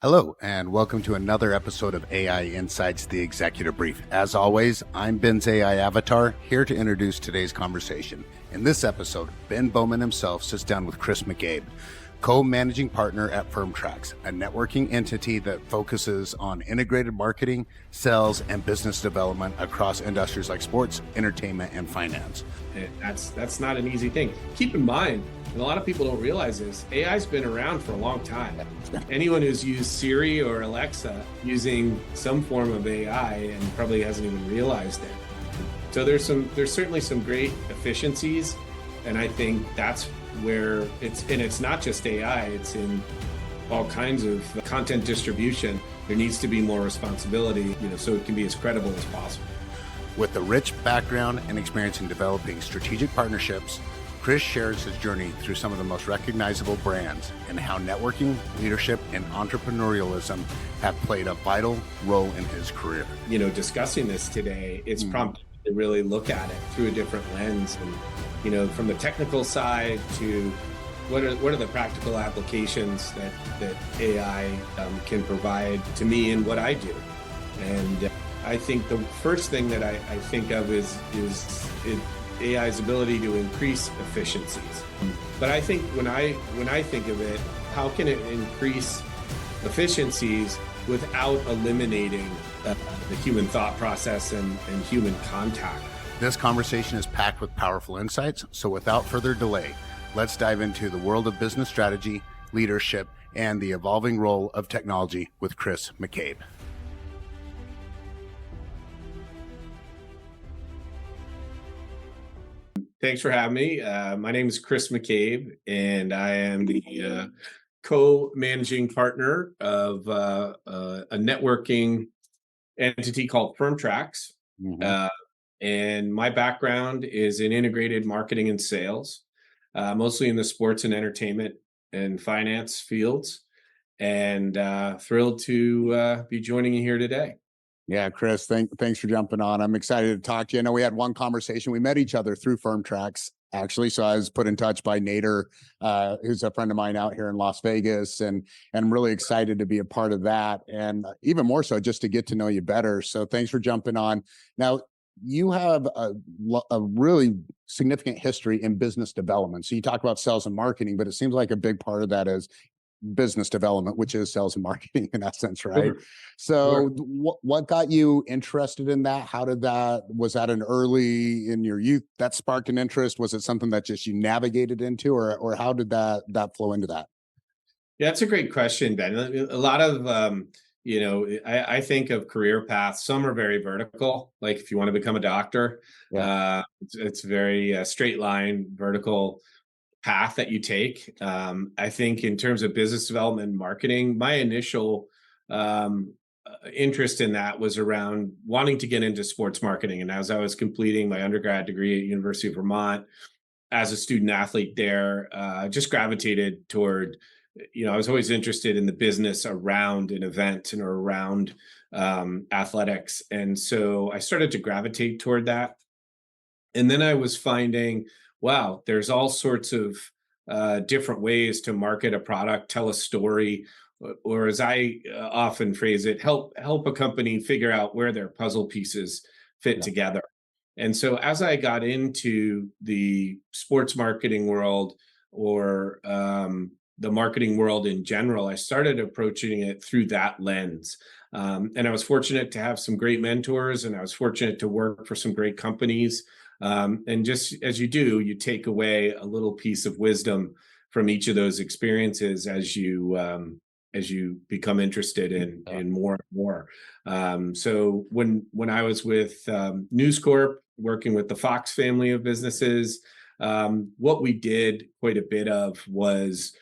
Hello, and welcome to another episode of AI Insights, the Executive Brief. As always, I'm Ben's AI avatar, here to introduce today's conversation. In this episode, Ben Bohman himself sits down with Chris McCabe, co-managing partner at Firmtracks, a networking entity that focuses on integrated marketing, sales, and business development across industries like sports, entertainment, and finance. That's not an easy thing. Keep in mind, and a lot of people don't realize this, AI's been around for a long time. Anyone who's used Siri or Alexa using some form of AI and probably hasn't even realized it. So there's certainly some great efficiencies, and I think that's where it's not just AI, it's in all kinds of content distribution. There needs to be more responsibility, so it can be as credible as possible. With a rich background and experience in developing strategic partnerships, Chris shares his journey through some of the most recognizable brands and how networking, leadership, and entrepreneurialism have played a vital role in his career. Discussing this today, it's prompted me to really look at it through a different lens, and from the technical side to what are the practical applications that AI can provide to me in what I do. And I think the first thing that I think of is AI's ability to increase efficiencies. But I think when I think of it, how can it increase efficiencies without eliminating the human thought process and human contact? This conversation is packed with powerful insights, so without further delay, let's dive into the world of business strategy, leadership, and the evolving role of technology with Chris McCabe. Thanks for having me. My name is Chris McCabe, and I am the co-managing partner of a networking entity called Firmtracks. And my background is in integrated marketing and sales, mostly in the sports and entertainment and finance fields. And thrilled to be joining you here today. Yeah, Chris, thanks for jumping on. I'm excited to talk to you. I know we had one conversation. We met each other through Firmtracks, actually. So I was put in touch by Nader, who's a friend of mine out here in Las Vegas, and I'm really excited to be a part of that. And even more so just to get to know you better. So thanks for jumping on. Now, you have a really significant history in business development. So you talk about sales and marketing, but it seems like a big part of that is business development, which is sales and marketing in essence, right? Sure. So what got you interested in that? Was that an early in your youth that sparked an interest? Was it something that just you navigated into, or how did that flow into that? Yeah, that's a great question, Ben. A lot of, I think of career paths. Some are very vertical, like if you want to become a doctor, it's very straight line, vertical path that you take. I think in terms of business development and marketing, my initial interest in that was around wanting to get into sports marketing. And as I was completing my undergrad degree at University of Vermont, as a student athlete there, just gravitated toward, I was always interested in the business around an event and around athletics. And so I started to gravitate toward that. And then I was finding, wow, there's all sorts of different ways to market a product, tell a story, or as I often phrase it, help a company figure out where their puzzle pieces fit together. And so as I got into the sports marketing world, or the marketing world in general, I started approaching it through that lens. And I was fortunate to have some great mentors, and I was fortunate to work for some great companies. And just as you do, you take away a little piece of wisdom from each of those experiences as you become interested in more and more. So when I was with News Corp, working with the Fox family of businesses, what we did quite a bit of was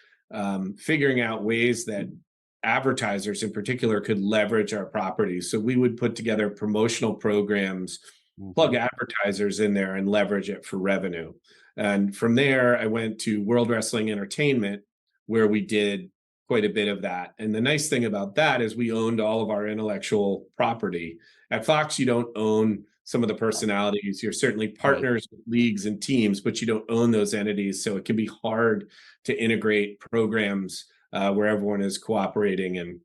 figuring out ways that advertisers in particular could leverage our properties. So we would put together promotional programs, plug advertisers in there, and leverage it for revenue. And from there, I went to World Wrestling Entertainment, where we did quite a bit of that. And the nice thing about that is we owned all of our intellectual property. At Fox, you don't own some of the personalities. You're certainly partners with leagues and teams, but you don't own those entities. So it can be hard to integrate programs where everyone is cooperating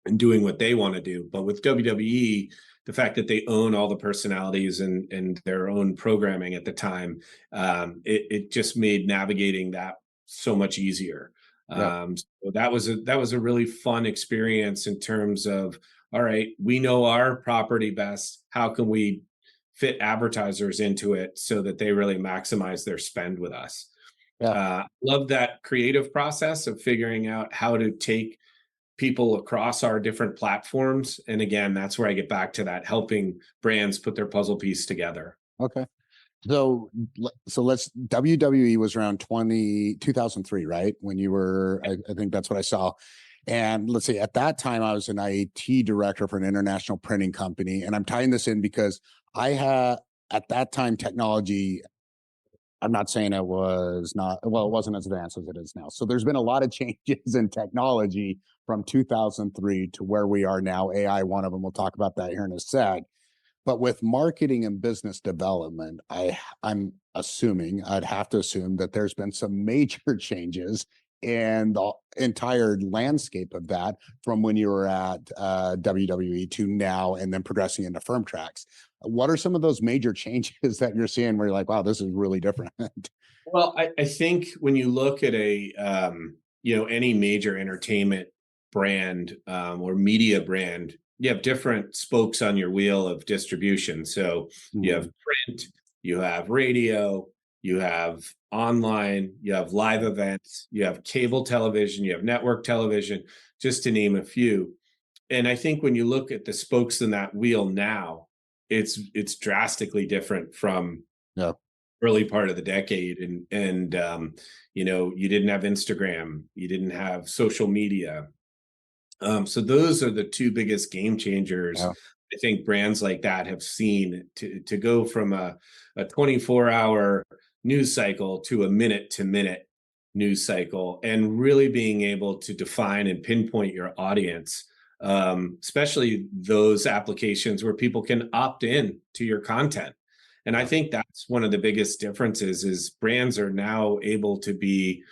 and doing what they want to do. But with WWE, the fact that they own all the personalities and their own programming at the time, it just made navigating that so much easier. Yeah. So that was a really fun experience in terms of, all right, we know our property best. How can we fit advertisers into it so that they really maximize their spend with us? Yeah. Love that creative process of figuring out how to take people across our different platforms. And again, that's where I get back to that, helping brands put their puzzle piece together. Okay. So, so let's, WWE was around 2003, right? When you were, I think that's what I saw. And let's see, at that time, I was an IT director for an international printing company. And I'm tying this in because I had, at that time, technology, I'm not saying it was not, well, it wasn't as advanced as it is now. So there's been a lot of changes in technology from 2003 to where we are now. AI, one of them. We'll talk about that here in a sec. But with marketing and business development, I'm assuming, I'd have to assume that there's been some major changes in the entire landscape of that from when you were at WWE to now and then progressing into Firmtracks. What are some of those major changes that you're seeing where you're like, wow, this is really different? Well, I think when you look at any major entertainment brand or media brand, you have different spokes on your wheel of distribution. So you have print, you have radio, you have online, you have live events, you have cable television, you have network television, just to name a few. And I think when you look at the spokes in that wheel now, it's drastically different from Yeah. early part of the decade. And you didn't have Instagram, you didn't have social media. So those are the two biggest game changers Yeah. I think brands like that have seen, to go from a 24-hour news cycle to a minute to minute news cycle, and really being able to define and pinpoint your audience, especially those applications where people can opt in to your content. And I think that's one of the biggest differences, is brands are now able to be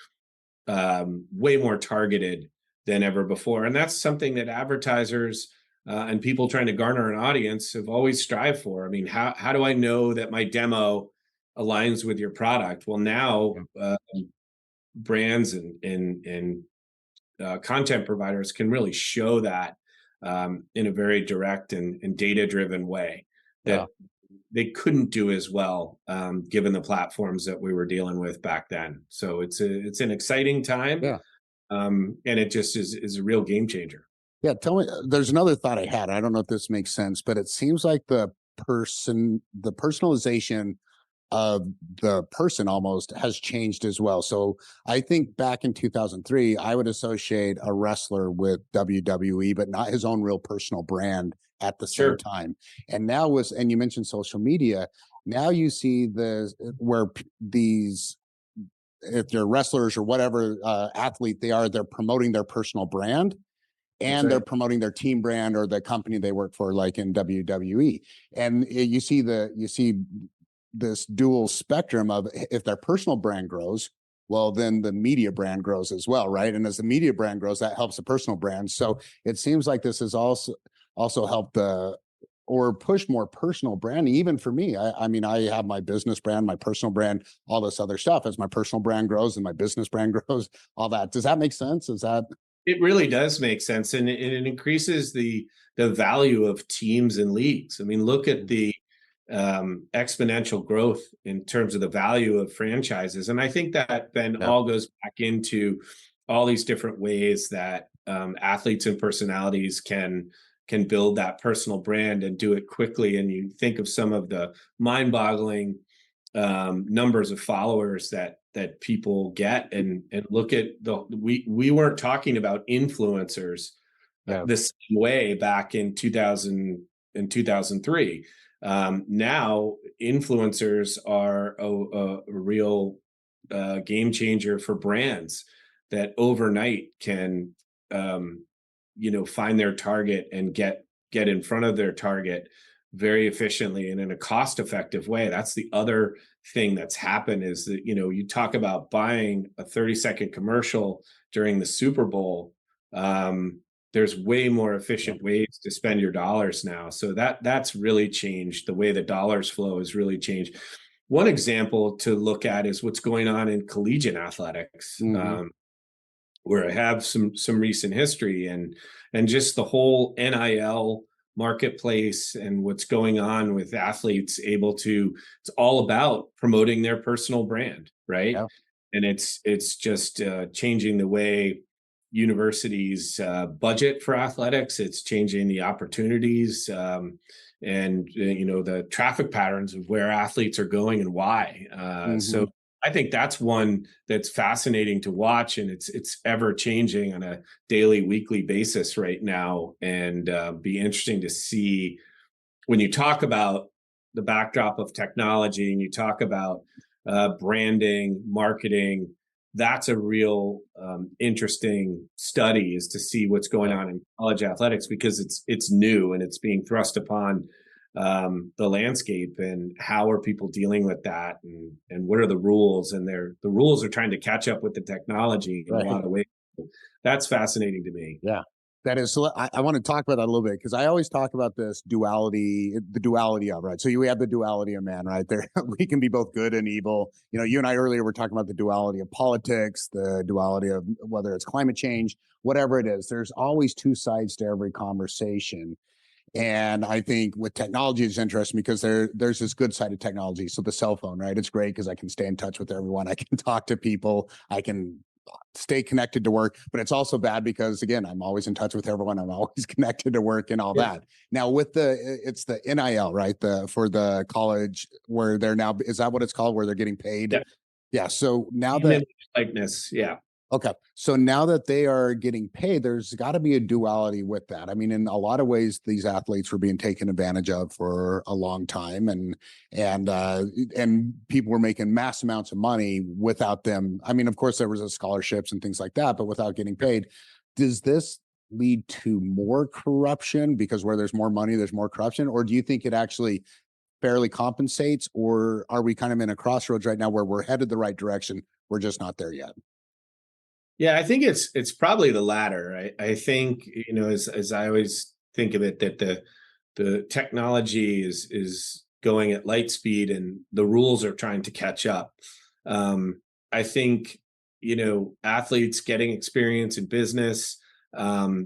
way more targeted than ever before. And that's something that advertisers and people trying to garner an audience have always strived for. I mean, how do I know that my demo aligns with your product? Well, now brands and content providers can really show that in a very direct and data-driven way Yeah. that they couldn't do as well, given the platforms that we were dealing with back then. So it's an exciting time, Yeah. and it just is a real game changer. Yeah, tell me. There's another thought I had. I don't know if this makes sense, but it seems like the personalization of the person almost has changed as well. So I think back in 2003, I would associate a wrestler with WWE, but not his own real personal brand at the same Sure. time. And now and you mentioned social media. Now you see where these, if they're wrestlers or whatever athlete they are, they're promoting their personal brand That's and they're right. promoting their team brand or the company they work for, like in WWE. And you see this dual spectrum of, if their personal brand grows, well, then the media brand grows as well, right? And as the media brand grows, that helps the personal brand. So it seems like this has also helped or push more personal branding. Even for me, I mean, I have my business brand, my personal brand, all this other stuff. As my personal brand grows and my business brand grows, all that. Does that make sense? Is that? It really does make sense, and it increases the value of teams and leagues. I mean, look at the exponential growth in terms of the value of franchises, and I think that then Yeah. all goes back into all these different ways that athletes and personalities can build that personal brand and do it quickly. And you think of some of the mind-boggling numbers of followers that people get, and look at we weren't talking about influencers Yeah. the same way back in 2000 and 2003. Now influencers are a real game changer for brands that overnight can find their target and get in front of their target very efficiently and in a cost effective way. That's the other thing that's happened, is that, you talk about buying a 30-second commercial during the Super Bowl. there's way more efficient ways to spend your dollars now. So that's really changed. The way the dollars flow has really changed. One example to look at is what's going on in collegiate athletics, Hmm. where I have some recent history, and just the whole NIL marketplace and what's going on with athletes able to, it's all about promoting their personal brand, right? Yeah. And it's just changing the way universities budget for athletics. It's changing the opportunities, and the traffic patterns of where athletes are going and why. Hmm. So I think that's one that's fascinating to watch, and it's ever changing on a daily, weekly basis right now, and be interesting to see when you talk about the backdrop of technology and you talk about branding, marketing. That's a real interesting study, is to see what's going Yeah. on in college athletics, because it's new and it's being thrust upon the landscape, and how are people dealing with that, and what are the rules, and the rules are trying to catch up with the technology in a Right. lot of ways. That's fascinating to me. Yeah. That is, so I want to talk about that a little bit because I always talk about this duality, the duality of, right? So we have the duality of man, right? There, we can be both good and evil. You and I earlier were talking about the duality of politics, the duality of whether it's climate change, whatever it is. There's always two sides to every conversation. And I think with technology is interesting because there's this good side of technology. So the cell phone, right? It's great because I can stay in touch with everyone. I can talk to people. I can stay connected to work, but it's also bad because again, I'm always in touch with everyone. I'm always connected to work and all Yeah. that. Now with it's the NIL, right? For the college where they're now, is that what it's called? Where they're getting paid? Yeah. Yeah. So now And then that likeness. Yeah. Okay. So now that they are getting paid, there's got to be a duality with that. I mean, in a lot of ways, these athletes were being taken advantage of for a long time, and people were making mass amounts of money without them. I mean, of course, there was a scholarships and things like that, but without getting paid. Does this lead to more corruption because where there's more money, there's more corruption? Or do you think it actually fairly compensates? Or are we kind of in a crossroads right now where we're headed the right direction? We're just not there yet. Yeah, I think it's probably the latter. I think, as I always think of it, that the technology is going at light speed and the rules are trying to catch up. I think, athletes getting experience in business,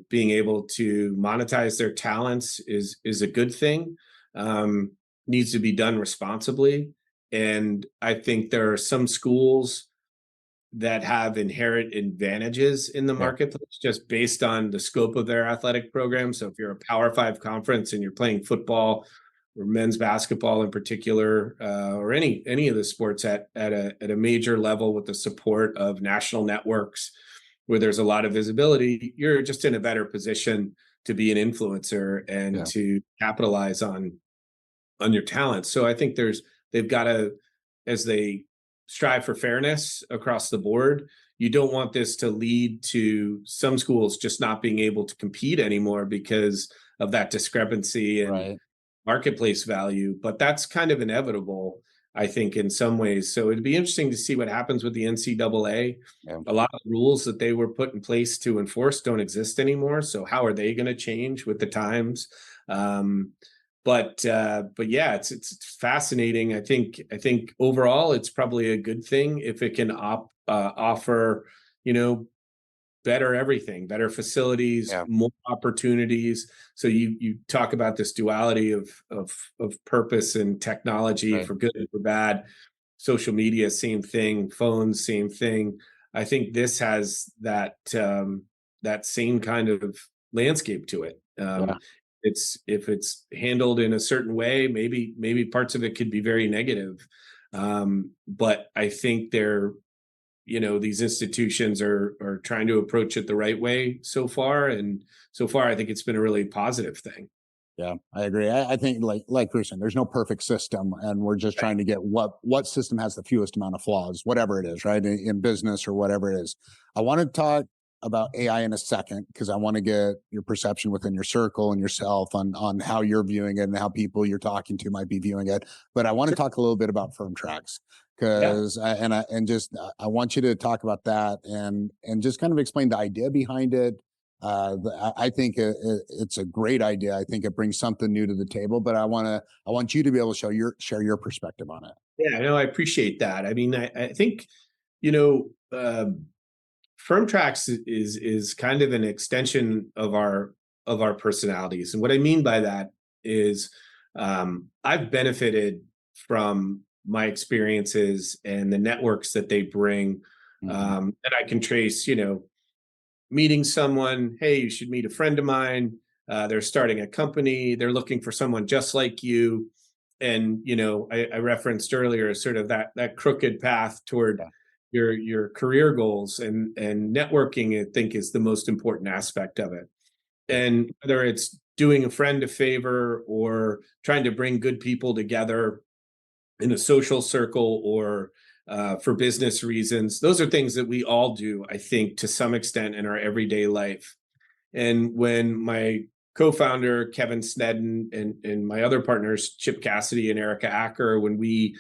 being able to monetize their talents is a good thing. Um, Needs to be done responsibly. And I think there are some schools that have inherent advantages in the Yeah. marketplace just based on the scope of their athletic program. So if you're a Power Five conference and you're playing football or men's basketball in particular, or any of the sports at a major level with the support of national networks where there's a lot of visibility, you're just in a better position to be an influencer and Yeah. to capitalize on your talents. So I think they've got to, as they strive for fairness across the board, you don't want this to lead to some schools just not being able to compete anymore because of that discrepancy and Right. marketplace value. But that's kind of inevitable, I think, in some ways. So it'd be interesting to see what happens with the NCAA. Yeah. A lot of rules that they were put in place to enforce don't exist anymore. So how are they going to change with the times? Um, but yeah, it's fascinating. I think overall it's probably a good thing if it can offer, you know, better everything, better facilities, Yeah. more opportunities. So you talk about this duality of purpose and technology Right. for good and for bad. Social media, same thing. Phones, same thing. I think this has that same kind of landscape to it. Yeah. It's if it's handled in a certain way, maybe parts of it could be very negative. But I think these institutions are trying to approach it the right way so far, and so far I think it's been a really positive thing. Yeah, I agree. I think like Christian, there's no perfect system, and we're just Right. trying to get what system has the fewest amount of flaws, whatever it is, right? In business or whatever it is. I want to talk about AI in a second because I want to get your perception within your circle and yourself on how you're viewing it and how people you're talking to might be viewing it. But I want to Sure. talk a little bit about Firmtracks Yeah. because I want you to talk about that and just kind of explain the idea behind it, I think it's a great idea. I think it brings something new to the table, but I want you to be able to share your perspective on it. Yeah, no, I appreciate that. I mean, I think, you know, Firmtracks is kind of an extension of our personalities. And what I mean by that is I've benefited from my experiences and the networks that they bring, that I can trace, you know, meeting someone, hey, you should meet a friend of mine. They're starting a company. They're looking for someone just like you. And, you know, I referenced earlier sort of that crooked path toward Yeah. your career goals, and networking, I think, is the most important aspect of it. Yeah. And whether it's doing a friend a favor or trying to bring good people together in a social circle, or for business reasons, those are things that we all do, I think, to some extent in our everyday life. And when my co-founder Kevin Snedden and my other partners Chip Cassidy and Erica Acker, when we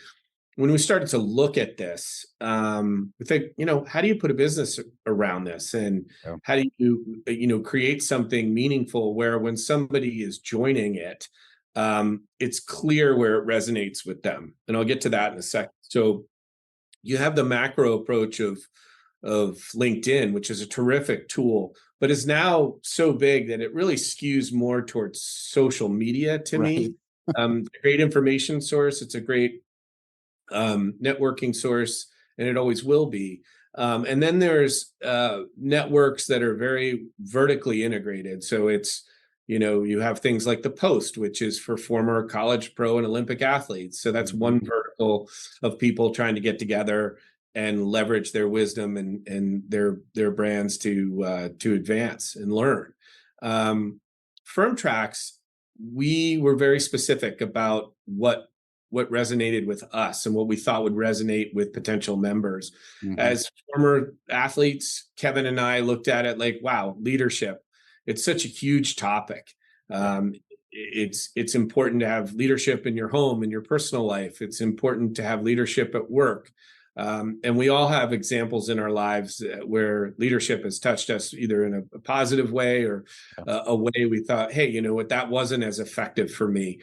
started to look at this, we think, you know, how do you put a business around this, and Yeah. how do you create something meaningful where when somebody is joining it, it's clear where it resonates with them. And I'll get to that in a second. So you have the macro approach of LinkedIn, which is a terrific tool, but is now so big that it really skews more towards social media to Right. me. A great information source. It's a great networking source, and it always will be. And then there's networks that are very vertically integrated. So it's, you know, you have things like the Post, which is for former college pro and Olympic athletes. So that's one vertical of people trying to get together and leverage their wisdom and their brands to advance and learn. Firmtracks, we were very specific about what resonated with us and what we thought would resonate with potential members. Mhm. As former athletes, Kevin and I looked at it like, wow, leadership. It's such a huge topic. Yeah. It's important to have leadership in your home, in your personal life. It's important to have leadership at work. And we all have examples in our lives where leadership has touched us either in a positive way or a way we thought, hey, you know what, that wasn't as effective for me.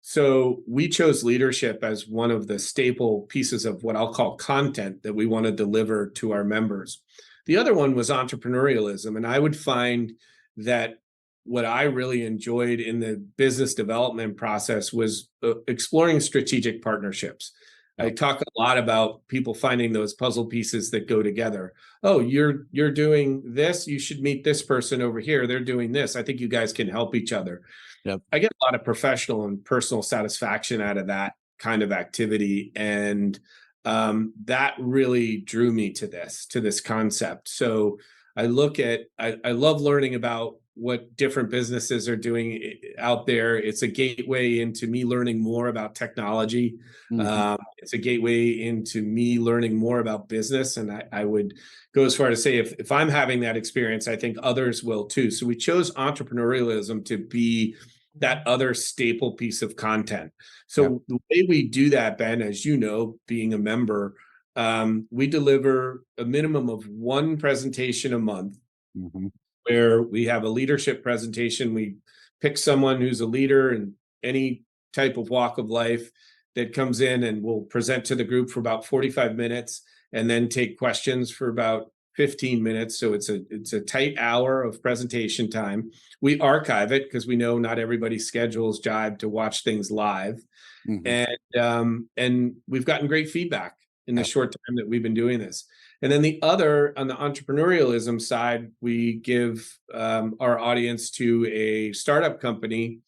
So we chose leadership as one of the staple pieces of what I'll call content that we want to deliver to our members. The other one was entrepreneurialism. And I would find that what I really enjoyed in the business development process was exploring strategic partnerships. I Yeah. talk a lot about people finding those puzzle pieces that go together. Oh, you're doing this, you should meet this person over here. They're doing this. I think you guys can help each other. Yep. I get a lot of professional and personal satisfaction out of that kind of activity. And that really drew me to this concept. So I love learning about what different businesses are doing out there. It's a gateway into me learning more about technology. Mhm. It's a gateway into me learning more about business. And I would go as far to say, if I'm having that experience, I think others will too. So we chose entrepreneurialism to be that other staple piece of content. Yeah. So the way we do that, Ben, as you know, being a member, we deliver a minimum of one presentation a month, Mhm. where we have a leadership presentation. We pick someone who's a leader in any type of walk of life that comes in and will present to the group for about 45 minutes and then take questions for about 15 minutes. So it's a tight hour of presentation time. We archive it because we know not everybody's schedules jibe to watch things live. Mhm. And we've gotten great feedback in the Yeah. short time that we've been doing this. And then the other, on the entrepreneurialism side, we give our audience to a startup company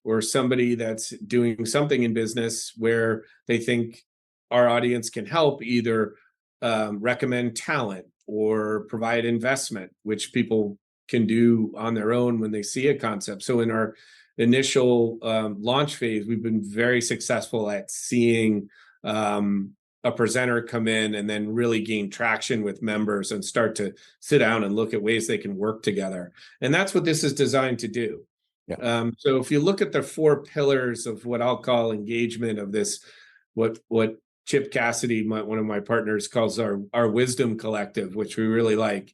or somebody that's doing something in business where they think our audience can help, either recommend talent or provide investment, which people can do on their own when they see a concept. So in our initial launch phase, we've been very successful at seeing a presenter come in and then really gain traction with members and start to sit down and look at ways they can work together. And that's what this is designed to do. Yeah. So if you look at the four pillars of what I'll call engagement of this, what Chip Cassidy, one of my partners, calls our wisdom collective, which we really like.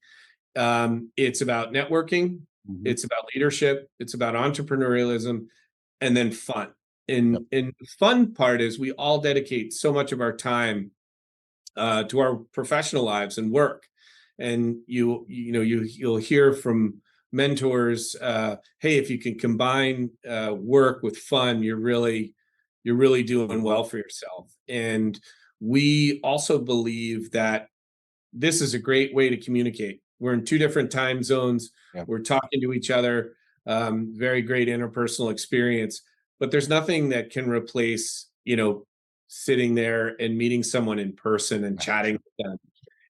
It's about networking, Mhm. it's about leadership, it's about entrepreneurialism, and then fun. Yep. And the fun part is we all dedicate so much of our time to our professional lives and work. And you'll hear from mentors, hey, if you can combine work with fun, you're really doing well for yourself. And we also believe that this is a great way to communicate. We're in two different time zones. Yep. We're talking to each other. Very great interpersonal experience. But there's nothing that can replace, sitting there and meeting someone in person and chatting with them.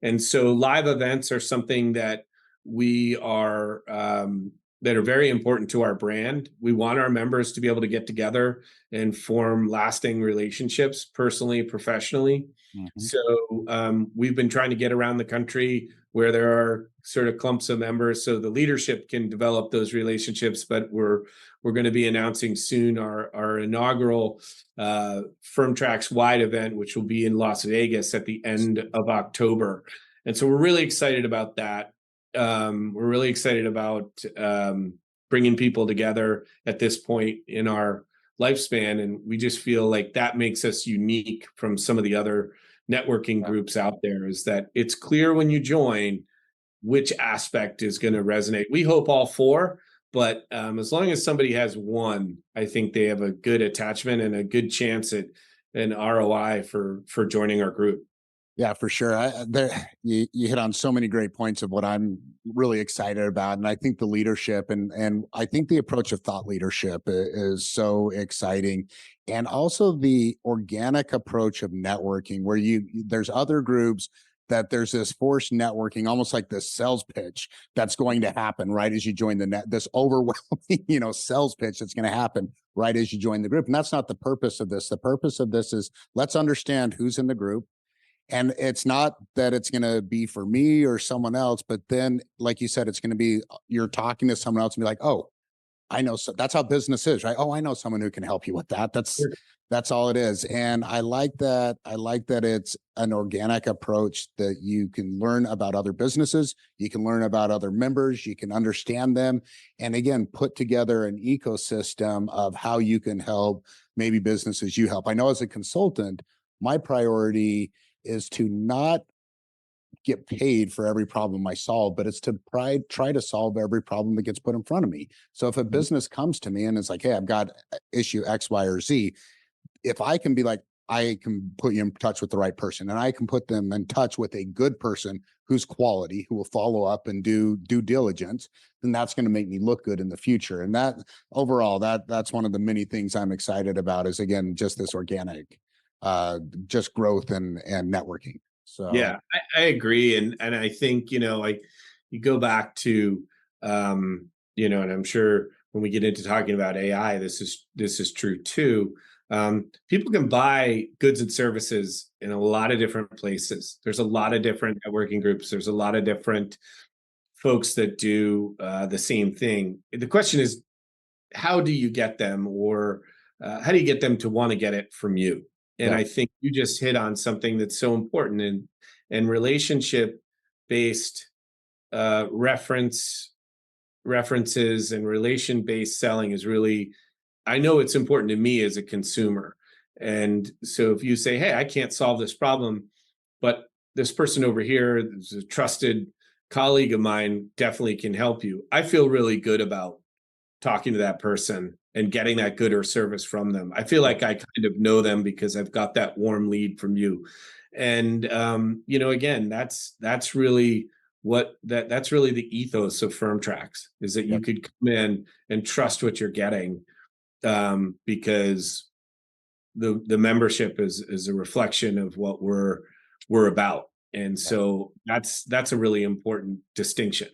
And so live events are something that are very important to our brand. We want our members to be able to get together and form lasting relationships, personally, professionally. Mhm. So we've been trying to get around the country where there are sort of clumps of members, so the leadership can develop those relationships. But we're going to be announcing soon our inaugural Firmtracks wide event, which will be in Las Vegas at the end of October. And so we're really excited about that. We're really excited about bringing people together at this point in our lifespan. And we just feel like that makes us unique from some of the other networking Yeah. groups out there, is that it's clear when you join which aspect is going to resonate. We hope all four, but as long as somebody has one, I think they have a good attachment and a good chance at an ROI for joining our group. Yeah, for sure. You hit on so many great points of what I'm really excited about, and I think the leadership and I think the approach of thought leadership is so exciting, and also the organic approach of networking, where there's other groups that there's this forced networking, almost like this sales pitch that's going to happen right as you join the net. This overwhelming, sales pitch that's going to happen right as you join the group, and that's not the purpose of this. The purpose of this is let's understand who's in the group, and it's not that it's going to be for me or someone else, but then, like you said, it's going to be you're talking to someone else and be like, oh, I know. So that's how business is, right? Oh, I know someone who can help you with that. That's all it is. And I like that. I like that it's an organic approach that you can learn about other businesses. You can learn about other members. You can understand them. And again, put together an ecosystem of how you can help maybe businesses you help. I know as a consultant, my priority is to not get paid for every problem I solve, but it's to try to solve every problem that gets put in front of me. So if a business comes to me and it's like, hey, I've got issue X, Y, or Z, if I can be like, I can put you in touch with the right person, and I can put them in touch with a good person who's quality, who will follow up and do due diligence, then that's going to make me look good in the future. And that overall, that's one of the many things I'm excited about is again, just this organic, just growth and networking. So Yeah, I agree. And I think, like you go back to, and I'm sure when we get into talking about AI, this is true too. People can buy goods and services in a lot of different places. There's a lot of different networking groups. There's a lot of different folks that do the same thing. The question is, how do you get them, or how do you get them to want to get it from you? And yeah, I think you just hit on something that's so important, and relationship based references and relation based selling is really, I know it's important to me as a consumer. And so if you say, hey, I can't solve this problem, but this person over here is a trusted colleague of mine, definitely can help you, I feel really good about talking to that person and getting that good or service from them. I feel yeah, like I kind of know them because I've got that warm lead from you. And again, that's really that's really the ethos of Firmtracks, is that yeah. you could come in and trust what you're getting, because the membership is a reflection of what we're about. And Yeah. so that's a really important distinction.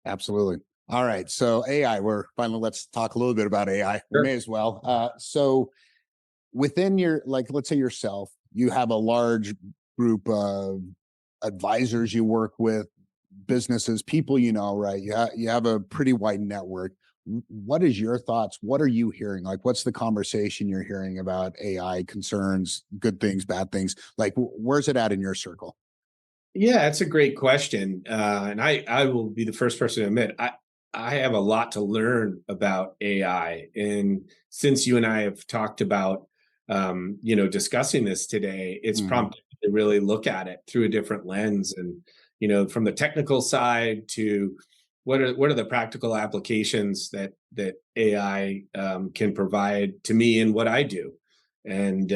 Absolutely. All right. So AI, we're finally, let's talk a little bit about AI. We Sure. may as well. So within your, like, let's say yourself, you have a large group of advisors you work with, businesses, people, right? You have a pretty wide network. What is your thoughts? What are you hearing? Like, what's the conversation you're hearing about AI concerns, good things, bad things? Like, where's it at in your circle? Yeah, that's a great question. And I will be the first person to admit, I have a lot to learn about AI. And since you and I have talked about, discussing this today, it's Mhm. prompted me to really look at it through a different lens. And, from the technical side to what are the practical applications that AI can provide to me in what I do. And,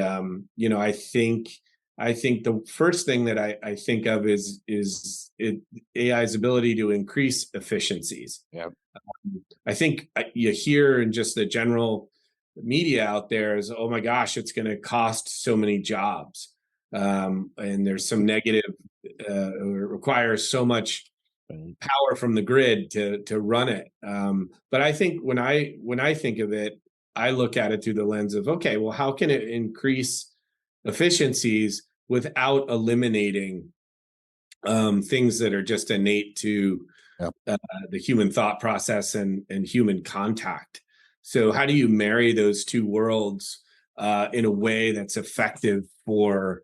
I think the first thing that I think of is AI's ability to increase efficiencies. Yep. I think you hear in just the general media out there is, oh my gosh, it's going to cost so many jobs, and there's some negative, or requires so much Right. power from the grid to run it. But I think when I think of it, I look at it through the lens of, okay, well, how can it increase efficiencies without eliminating things that are just innate to Yep. the human thought process and human contact. So, how do you marry those two worlds in a way that's effective for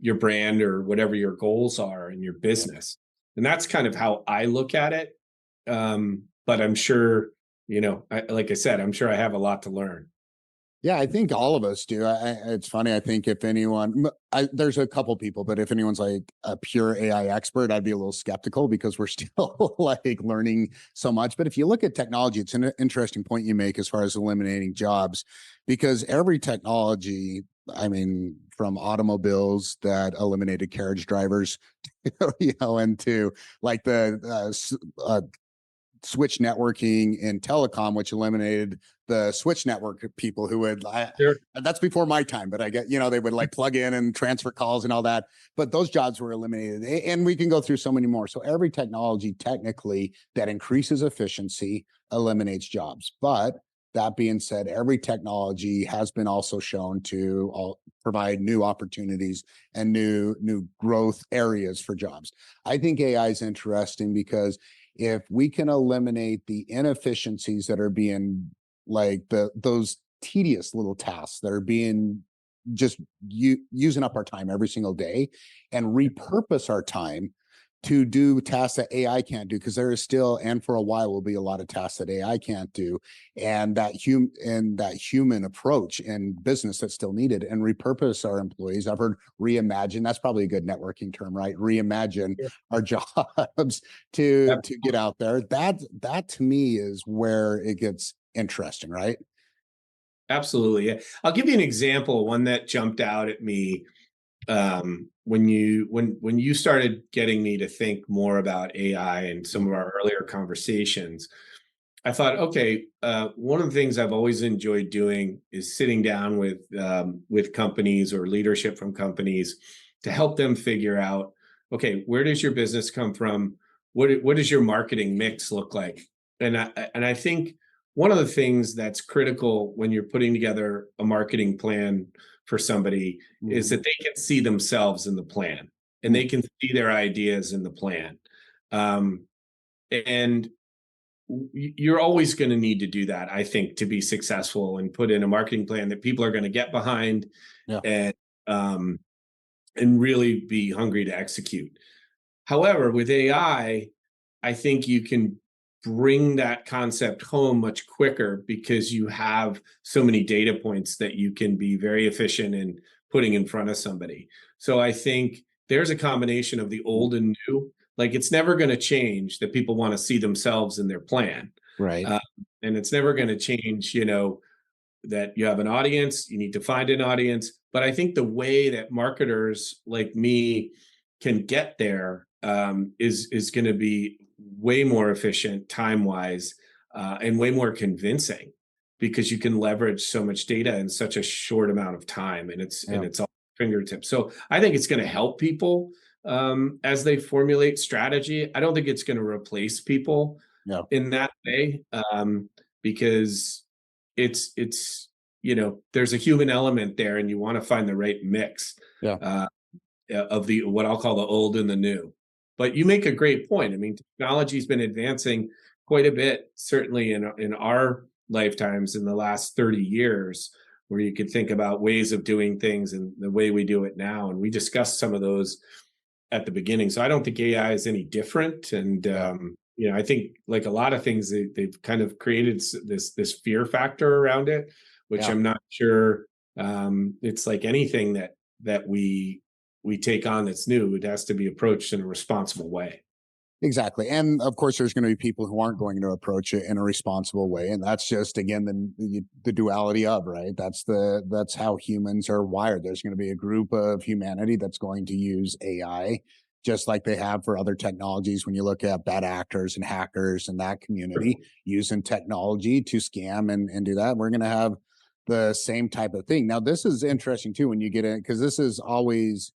your brand or whatever your goals are in your Yep. business? And that's kind of how I look at it. But I'm sure, like I said, I'm sure I have a lot to learn. Yeah, I think all of us do. It's funny. I think if anyone, there's a couple people, but if anyone's like a pure AI expert, I'd be a little skeptical because we're still like learning so much. But if you look at technology, it's an interesting point you make as far as eliminating jobs, because every technology, I mean, from automobiles that eliminated carriage drivers, into like switch networking and telecom, which eliminated the switch network people who would, Sure. that's before my time, but I get, they would like plug in and transfer calls and all that. But those jobs were eliminated. And we can go through so many more. So every technology technically that increases efficiency eliminates jobs. But that being said, every technology has been also shown to provide new opportunities and new growth areas for jobs. I think AI is interesting because if we can eliminate the inefficiencies that are being like those tedious little tasks that are being just using up our time every single day, and repurpose our time to do tasks that AI can't do, because there is still, and for a while will be, a lot of tasks that AI can't do, and that human approach in business that's still needed, and repurpose our employees. I've heard reimagine. That's probably a good networking term, right? Reimagine Sure. our jobs to Yep. get out there. That to me is where it gets interesting, right? Absolutely. Yeah. I'll give you an example, one that jumped out at me when you started getting me to think more about AI and some of our earlier conversations. I thought, okay, one of the things I've always enjoyed doing is sitting down with companies or leadership from companies to help them figure out, okay, where does your business come from? What does your marketing mix look like? And I think one of the things that's critical when you're putting together a marketing plan for somebody is Mhm. that they can see themselves in the plan and Mm. they can see their ideas in the plan. Um, and you're always going to need to do that, I think, to be successful and put in a marketing plan that people are going to get behind Yeah. and um, and really be hungry to execute. However, with I think you can bring that concept home much quicker because you have so many data points that you can be very efficient in putting in front of somebody. So I think there's a combination of the Mm. old and new. Like it's never going to change that people want to see themselves in their plan. Right. Uh, and it's never going to change, that you have an audience, you need to find an audience. But I think the way that marketers like me can get there is going to be way more efficient time wise and way more convincing because you can leverage so much data in such a short amount of time, and it's Yeah. all fingertips. So I think it's going to help people as they formulate strategy. I don't think it's going to replace people Yeah. in that way because there's a human element there, and you want to find the right mix Yeah. uh, of the what I'll call the old and the new. But you make a great point. I mean, technology's been advancing quite a bit, certainly in our lifetimes in the last 30 years, where you could think about ways of doing things and the way we do it now. And we discussed some of those at the beginning. So I don't think AI is any different. And Yeah, I think like a lot of things, they've kind of created this fear factor around it, which yeah. I'm not sure. It's like anything that we take on that's new. It has to be approached in a responsible way. Exactly. And of course, there's going to be people who aren't going to approach it in a responsible way. And that's just, again, the duality of, right? That's how humans are wired. There's going to be a group of humanity that's going to use AI just like they have for other technologies. When you look at bad actors and hackers and that community using technology to scam and do that, we're going to have the same type of thing. Now, this is interesting too, when you get in, because this is always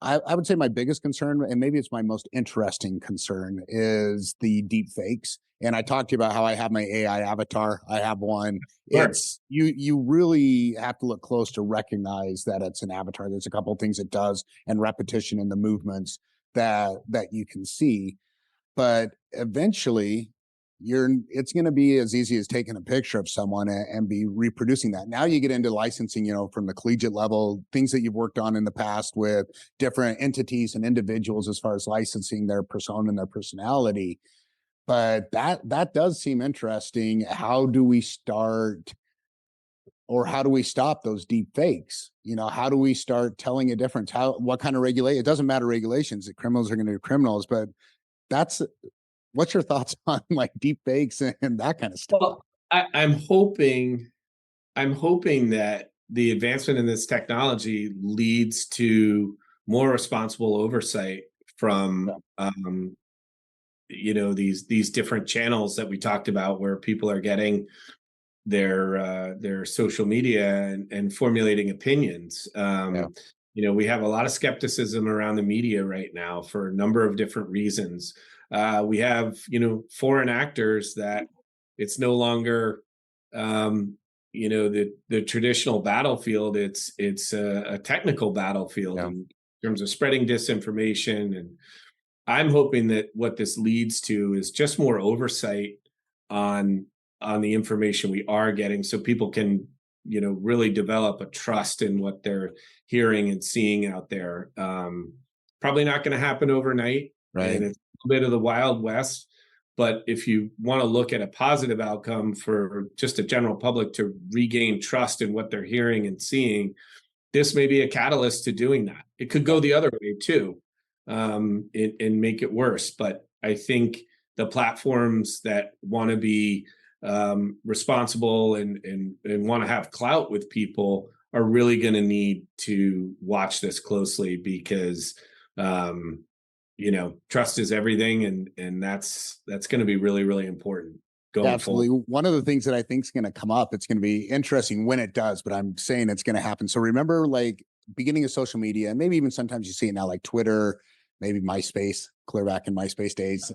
I would say my biggest concern, and maybe it's my most interesting concern, is the deep fakes. And I talked to you about how I have my AI avatar. I have one. Sure. It's you really have to look close to recognize that it's an avatar. There's a couple of things it does and repetition in the movements that you can see, but eventually it's going to be as easy as taking a picture of someone and be reproducing that. Now you get into licensing, from the collegiate level, things that you've worked on in the past with different entities and individuals as far as licensing their persona and their personality. But that does seem interesting. How do we start, or how do we stop those deep fakes? How do we start telling a difference? What kind of regulate? It doesn't matter regulations, that criminals are going to do criminals, but that's what's your thoughts on like deep fakes and that kind of stuff? Well, I'm hoping that the advancement in this technology leads to more responsible oversight Yeah, from these different channels that we talked about, where people are getting their social media and formulating opinions. yeah, We have a lot of skepticism around the media right now for a number of different reasons. We have foreign actors that it's no longer the traditional battlefield. It's a technical battlefield yeah. in terms of spreading disinformation. And I'm hoping that what this leads to is just more oversight on the information we are getting, so people can really develop a trust in what they're hearing and seeing out there. Probably not going to happen overnight, Right. and it's a bit of the Wild West. But if you want to look at a positive outcome for just the general public to regain trust in what they're hearing and seeing, this may be a catalyst to doing that. It could Yeah. go the other way too, and make it worse. But I think the platforms that want to be responsible and want to have clout with people are really going to need to watch this closely, because trust is everything, and that's going to be really, really important Yeah, going forward. absolutely. One of the things that I think is going to come up, it's going to be interesting when it does, but I'm saying it's going to happen. So remember, like beginning of social media, and maybe even sometimes you see it now, like Twitter, maybe MySpace, clear back in MySpace days,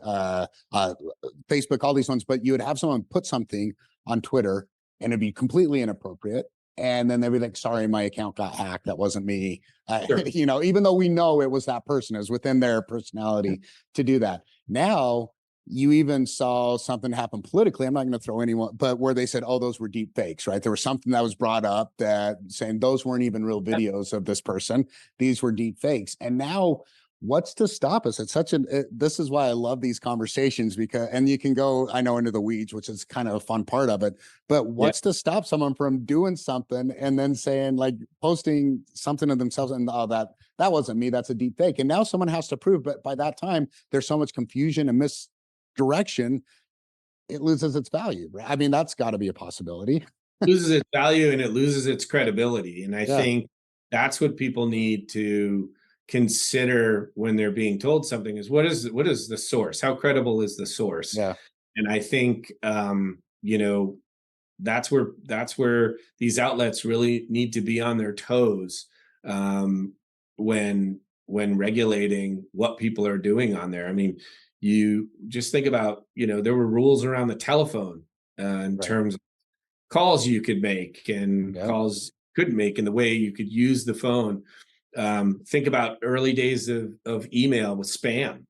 Facebook, all these ones. But you would have someone put something on Twitter, and it'd be completely inappropriate, and then they'd be like, "Sorry, my account got hacked. That wasn't me." Sure. Even though we know it was that person, it was within their personality to do that. Now you even saw something happen politically. I'm not going to throw anyone, but where they said, "Oh, those were deep fakes," right? There was something that was brought up that saying those weren't even real videos of this person; these were deep fakes. And now, what's to stop us? It's such an. This is why I love these conversations, because, and you can go, I know, into the weeds, which is kind of a fun part of it. But Yeah. what's to stop someone from doing something and then saying, like, posting something of themselves, and oh, that wasn't me, that's a deep fake, and now someone has to prove. But by that time, there's so much confusion and misdirection, it loses its value. Right? I mean, that's got to be a possibility. Loses its value and it loses its credibility. And I Yeah, think that's what people need to consider when they're being told something: is what is the source? How credible is the source? yeah, And I think that's where these outlets really need to be on their toes, um, when regulating what people are doing on there. I mean, you just think about, there were rules around the telephone, in right. terms calls you could make and Yeah, calls couldn't make, and the way you could use the phone. Think about early days of email with spam,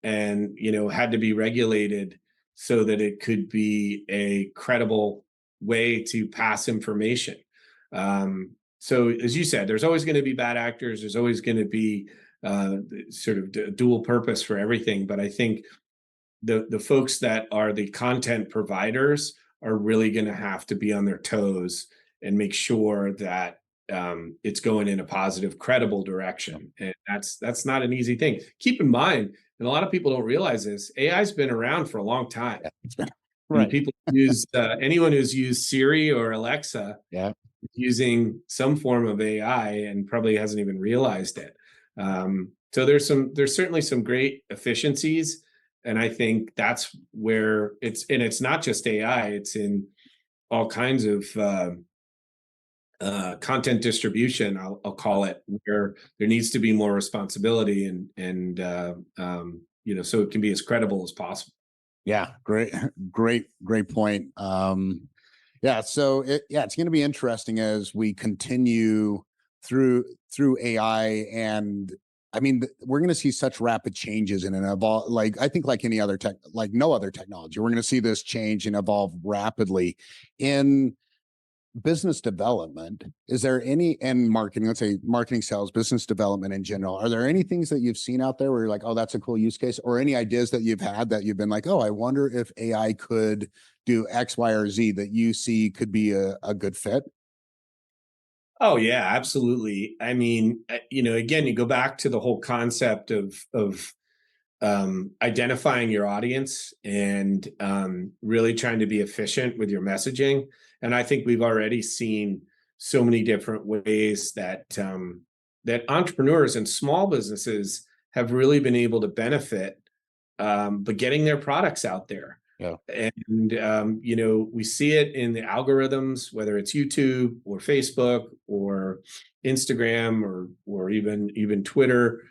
and had to be regulated so that it could be a credible way to pass information. So as you said, there's always going to be bad actors. There's always going to be sort of dual purpose for everything. But I think the folks that are the content providers are really going to have to be on their toes and make sure that it's going in a positive, credible direction. And that's not an easy thing. Keep in mind, and a lot of people don't realize this, AI's been around for a long time. Yeah, it's been And right. people use anyone who's used Siri or Alexa Yeah. using some form of AI and probably hasn't even realized it. So there's certainly some great efficiencies, and I think that's where it's not just AI; it's in all kinds of content distribution. I'll call it, where there needs to be more responsibility and so it can be as credible as possible. Yeah, great, great point. Yeah, so it's going to be interesting as we continue through AI, and I mean, we're going to see such rapid changes in an evolve. Like I think, like any other tech, like no other technology, we're going to see this change and evolve rapidly in business development. Is there any, and marketing, let's say marketing, sales, business development in general, are there any things that you've seen out there where you're like, oh, that's a cool use case, or any ideas that you've had that you've been like, oh, I wonder if AI could do X, Y, or Z that you see could be a good fit? Oh yeah, absolutely. I mean, again, you go back to the whole concept of identifying your audience and really trying to be efficient with your messaging. And I think we've already seen so many different ways that entrepreneurs and small businesses have really been able to benefit, but getting their products out there. Yeah. And we see it in the algorithms, whether it's YouTube or Facebook or Instagram or even Twitter,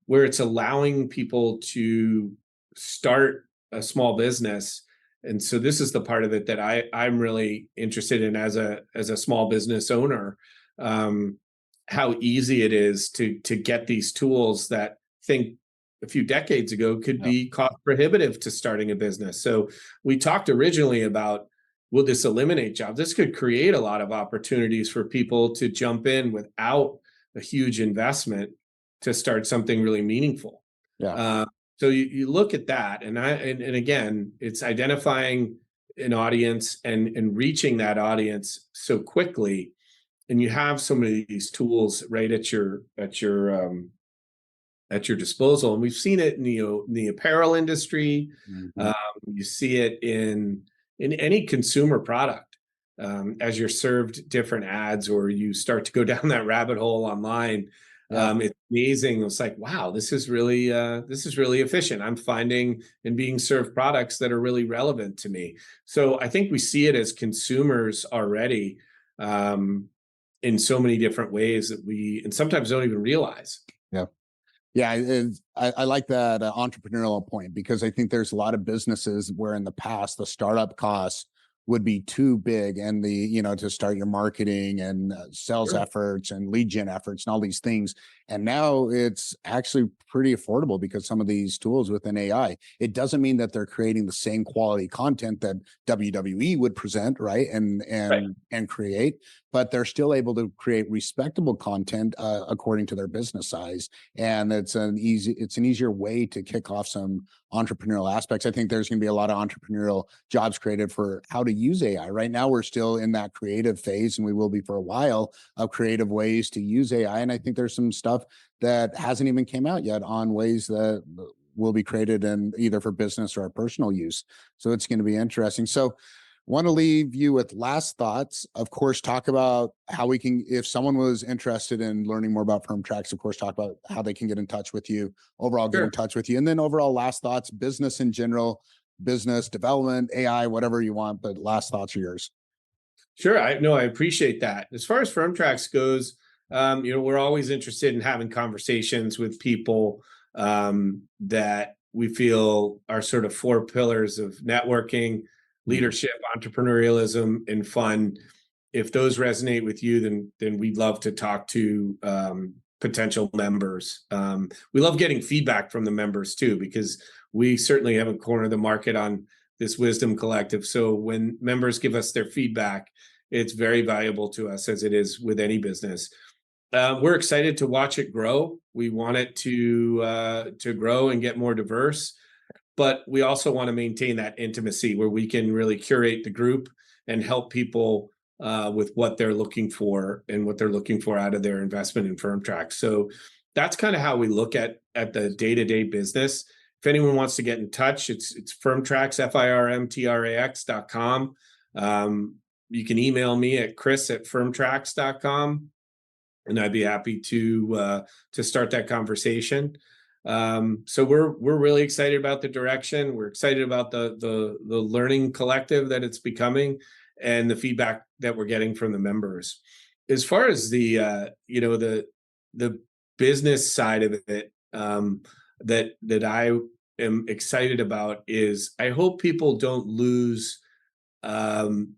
where it's allowing people to start a small business. And so this is the part of it that I'm really interested in as a small business owner, how easy it is to get these tools that think a few decades ago could be cost prohibitive to starting a business. So we talked originally about, will this eliminate jobs? This could create a lot of opportunities for people to jump in without a huge investment to start something really meaningful. Yeah. So you look at that, and again, it's identifying an audience and reaching that audience so quickly, and you have so many of these tools right at your disposal. And we've seen it in the apparel industry. Mhm. You see it in any consumer product, as you're served different ads or you start to go down that rabbit hole online. Yeah. It's amazing. It's like, wow, this is really efficient. I'm finding and being served products that are really relevant to me. So I think we see it as consumers already, in so many different ways that we and sometimes don't even realize. Yeah. Yeah, I like that entrepreneurial point, because I think there's a lot of businesses where in the past the startup costs would be too big, and to start your marketing and sales Sure. efforts and lead gen efforts and all these things. And now it's actually pretty affordable because some of these tools within AI, it doesn't mean that they're creating the same quality content that WWE would present, right? And Right. and create, but they're still able to create respectable content according to their business size. And it's an easier way to kick off some entrepreneurial aspects. I think there's going to be a lot of entrepreneurial jobs created for how to use AI. Right now, we're still in that creative phase, and we will be for a while, of creative ways to use AI. And I think there's some stuff that hasn't even came out yet on ways that will be created in either for business or personal use. So it's going to be interesting. So want to leave you with last thoughts. Of course, talk about how we can, if someone was interested in learning more about Firmtracks, of course, talk about how they can get in touch with you, overall get Sure. in touch with you. And then overall last thoughts, business in general, business development, AI, whatever you want, but last thoughts are yours. Sure. I appreciate that. As far as Firmtracks goes, we're always interested in having conversations with people that we feel are sort of four pillars of networking, Mhm. leadership, entrepreneurialism, and fun. If those resonate with you, then we'd love to talk to potential members. We love getting feedback from the members too, because we certainly haven't cornered the market on this wisdom collective. So when members give us their feedback, it's very valuable to us, as it is with any business. We're excited to watch it grow. We want it to grow and get more diverse, but we also want to maintain that intimacy where we can really curate the group and help people with what they're looking for and what they're looking for out of their investment in Firmtracks. So that's kind of how we look at the day-to-day business. If anyone wants to get in touch, it's Firmtracks, firmtrax.com. You can email me at chris@firmtracks.com, and I'd be happy to start that conversation. So we're really excited about the direction. We're excited about the learning collective that it's becoming, and the feedback that we're getting from the members. As far as the the business side of it, that I am excited about is I hope people don't lose um,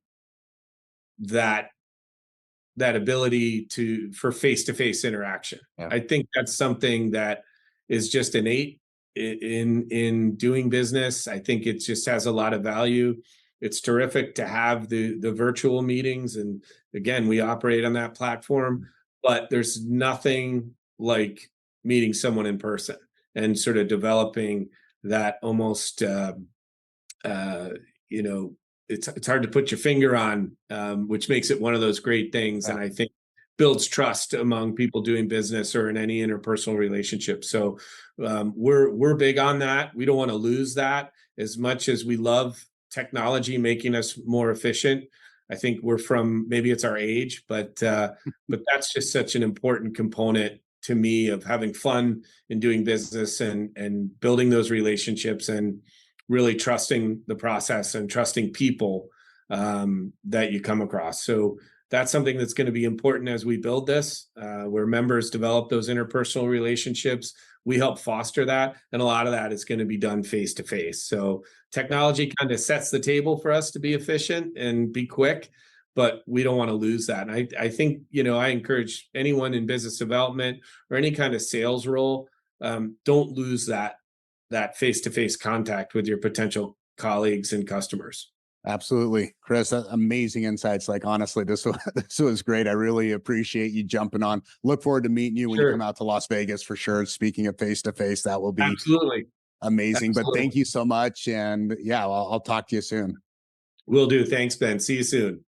that ability for face-to-face interaction. Yeah. I think that's something that is just innate in doing business. I think it just has a lot of value. It's terrific to have the virtual meetings, and again, we operate on that platform, but there's nothing like meeting someone in person and sort of developing that almost you know, it's hard to put your finger on, which makes it one of those great things. Yeah. And I think builds trust among people doing business or in any interpersonal relationship. So we're big on that. We don't want to lose that. As much as we love technology making us more efficient, I think maybe it's our age, but that's just such an important component to me of having fun in doing business and building those relationships and really trusting the process and trusting people that you come across. So that's something that's going to be important as we build this, where members develop those interpersonal relationships. We help foster that, and a lot of that is going to be done face to face. So technology kind of sets the table for us to be efficient and be quick, but we don't want to lose that. And I think, I encourage anyone in business development or any kind of sales role, don't lose that face-to-face contact with your potential colleagues and customers. Absolutely. Chris, amazing insights. Like, honestly, this was great. I really appreciate you jumping on. Look forward to meeting you when you come out to Las Vegas for sure. Speaking of face to face, that will be Absolutely amazing. Absolutely. But thank you so much. And yeah, I'll talk to you soon. Will do. Thanks, Ben. See you soon.